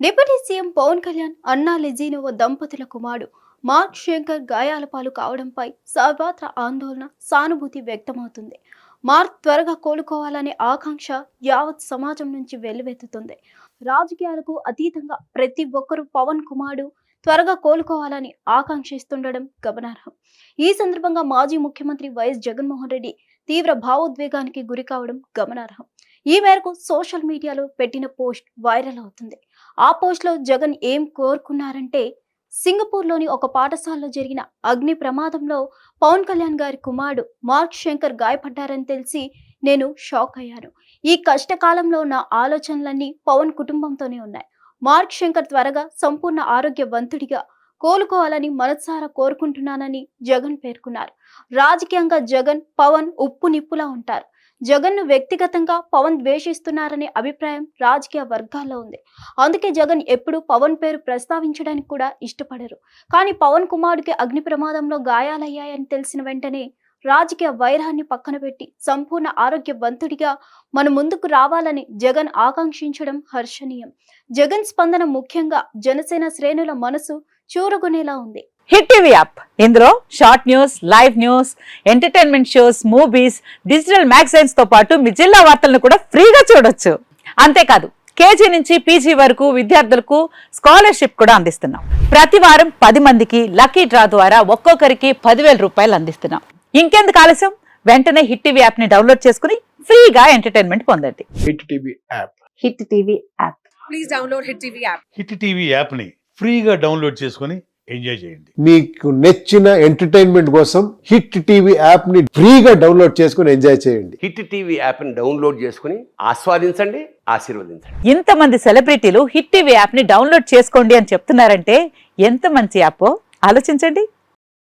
Deputy CM Pawan Kalyan అన్నా లెజీనోవా దంపతుల కుమారుడు మార్క్ శంకర్ గాయాల పాలు కావడంపై సర్వత్రా ఆందోళన, సానుభూతి వ్యక్తమవుతుంది. మార్క్ త్వరగా కోలుకోవాలనే ఆకాంక్ష యావత్ సమాజం నుంచి వెల్లువెత్తుతుంది. రాజకీయాలకు అతీతంగా ప్రతి ఒక్కరూ పవన్ కుమారుడు త్వరగా కోలుకోవాలని ఆకాంక్షిస్తుండడం గమనార్హం. ఈ సందర్భంగా మాజీ ముఖ్యమంత్రి వైఎస్ జగన్మోహన్ రెడ్డి తీవ్ర భావోద్వేగానికి గురి కావడం గమనార్హం. ఈ మేరకు సోషల్ మీడియాలో పెట్టిన పోస్ట్ వైరల్ అవుతుంది. ఆ పోస్ట్లో జగన్ ఏం కోరుకున్నారంటే, సింగపూర్లోని ఒక పాఠశాలలో జరిగిన అగ్ని ప్రమాదంలో పవన్ కళ్యాణ్ గారి కుమారుడు మార్క్ శంకర్ గాయపడ్డారని తెలిసి నేను షాక్ అయ్యాను. ఈ కష్టకాలంలో నా ఆలోచనలన్నీ పవన్ కుటుంబంతోనే ఉన్నాయి. మార్క్ శంకర్ త్వరగా సంపూర్ణ ఆరోగ్యవంతుడిగా కోలుకోవాలని మనసారా కోరుకుంటున్నానని జగన్ పేర్కొన్నారు. రాజకీయంగా జగన్, పవన్ ఉప్పు నిప్పులా ఉంటారు. జగన్ను వ్యక్తిగతంగా పవన్ ద్వేషిస్తున్నారనే అభిప్రాయం రాజకీయ వర్గాల్లో ఉంది. అందుకే జగన్ ఎప్పుడు పవన్ పేరు ప్రస్తావించడానికి కూడా ఇష్టపడరు. కానీ పవన్ కుమారుడికి అగ్ని ప్రమాదంలో గాయాలయ్యాయని తెలిసిన వెంటనే రాజకీయ వైరాన్ని పక్కన పెట్టి సంపూర్ణ ఆరోగ్యవంతుడిగా మన ముందుకు రావాలని జగన్ ఆకాంక్షించడం హర్షణీయం. జగన్ స్పందన ముఖ్యంగా జనసేన శ్రేణుల మనసు చూరగొనేలా ఉంది. హిట్ టీవీ యాప్, ఇందులో short news, live news, entertainment shows, movies, digital magazines తో పాటు మీ జిల్లా వార్తలను కూడా ఫ్రీగా చూడొచ్చు. అంతేకాదు, కేజీ నుంచి పీజీ వరకు విద్యార్థులకు స్కాలర్షిప్ కూడా అందిస్తున్నాం. ప్రతి వారం 10 మందికి లక్కీ డ్రా ద్వారా ఒక్కొక్కరికి 10,000 రూపాయలు అందిస్తున్నాం. ఇంకెందుకు ఆలస్యం, వెంటనే హిట్ టీవీ యాప్ ని డౌన్లోడ్ చేసుకుని ఫ్రీగా ఎంటర్టైన్మెంట్ పొందండి. Hit TV app. Hit TV app. Please download hit TV app. Hit TV app ని ఫ్రీగా డౌన్లోడ్ చేసుకుని ఎంజాయ్ చేయండి. మీకు నచ్చిన ఎంటర్టైన్మెంట్ కోసం హిట్ టీవీ యాప్ ని ఫ్రీగా డౌన్లోడ్ చేసుకుని ఎంజాయ్ చేయండి. హిట్ టీవీ యాప్ ని డౌన్లోడ్ చేసుకుని ఆస్వాదించండి, ఆశీర్వదించండి. ఇంతమంది సెలబ్రిటీలు హిట్ టీవీ యాప్ ని డౌన్లోడ్ చేసుకోండి అని చెప్తున్నారంటే ఎంత మంచి యాప్ ఆలోచించండి.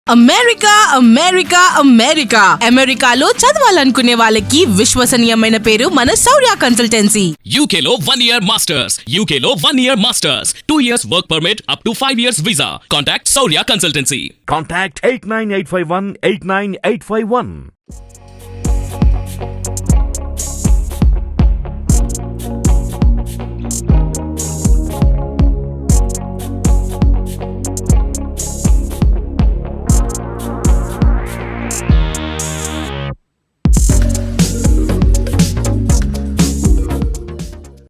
అమెరికా అమెరికా అమెరికా అమెరికాలో చదవాలనుకునే వాళ్ళకి విశ్వసనీయమైన పేరు మన శౌర్య కన్సల్టెన్సీ. UK లో 1 year masters. UK లో 1 year masters. 2 years work permit up to 5 years visa. Contact Saurya Consultancy. Contact 89851 89851.